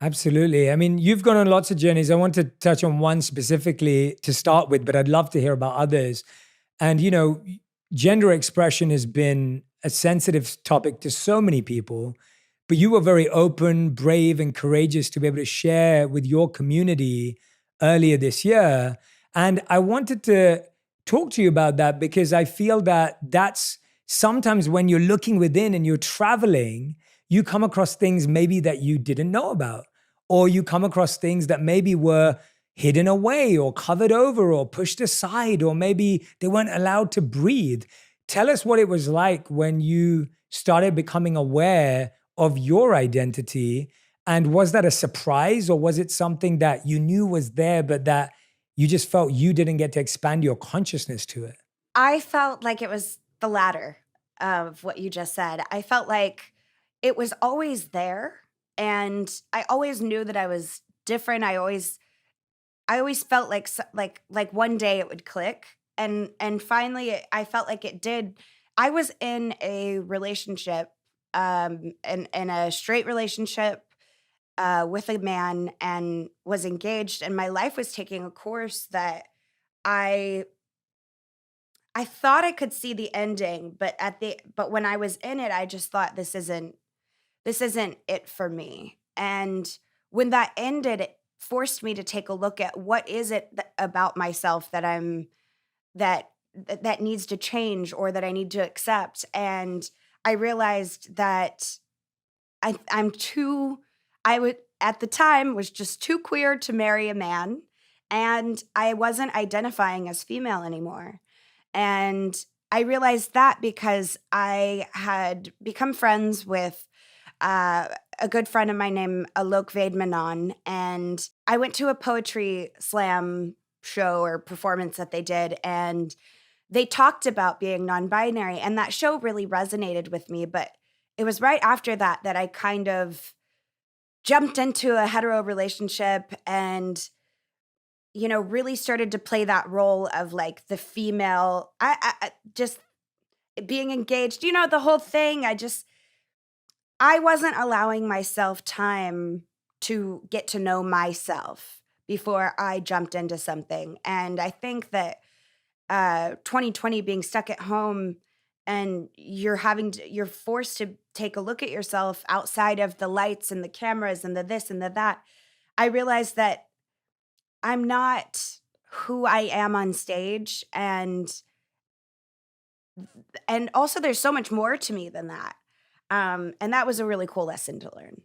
Absolutely. I mean, you've gone on lots of journeys. I want to touch on one specifically to start with, but I'd love to hear about others. And, gender expression has been a sensitive topic to so many people, but you were very open, brave, and courageous to be able to share with your community earlier this year. And I wanted to talk to you about that because I feel that that's sometimes when you're looking within and you're traveling, you come across things maybe that you didn't know about, or you come across things that maybe were hidden away or covered over or pushed aside, or maybe they weren't allowed to breathe. Tell us what it was like when you started becoming aware of your identity. And was that a surprise, or was it something that you knew was there, but that you just felt you didn't get to expand your consciousness to it? I felt like it was the latter of what you just said. I felt like it was always there, and I always knew that I was different. I always felt like like one day it would click, and finally I felt like it did. I was in a relationship, in a straight relationship, with a man, and was engaged, and my life was taking a course that I I thought I could see the ending, but when I was in it, I just thought this isn't it for me. And when that ended, it forced me to take a look at what is it about myself that needs to change, or that I need to accept. And I realized that I'm too I would at the time was just too queer to marry a man, and I wasn't identifying as female anymore. And I realized that because I had become friends with uh, a good friend of mine named Alok Vedmanan, and I went to a poetry slam show or performance that they did, and they talked about being non-binary, and that show really resonated with me. But it was right after that that I kind of jumped into a hetero relationship, and really started to play that role of like the female. I just being engaged, the whole thing. I wasn't allowing myself time to get to know myself before I jumped into something. And I think that 2020, being stuck at home, and you're forced to take a look at yourself outside of the lights and the cameras and the this and the that. I realized that I'm not who I am on stage, and also there's so much more to me than that. And that was a really cool lesson to learn.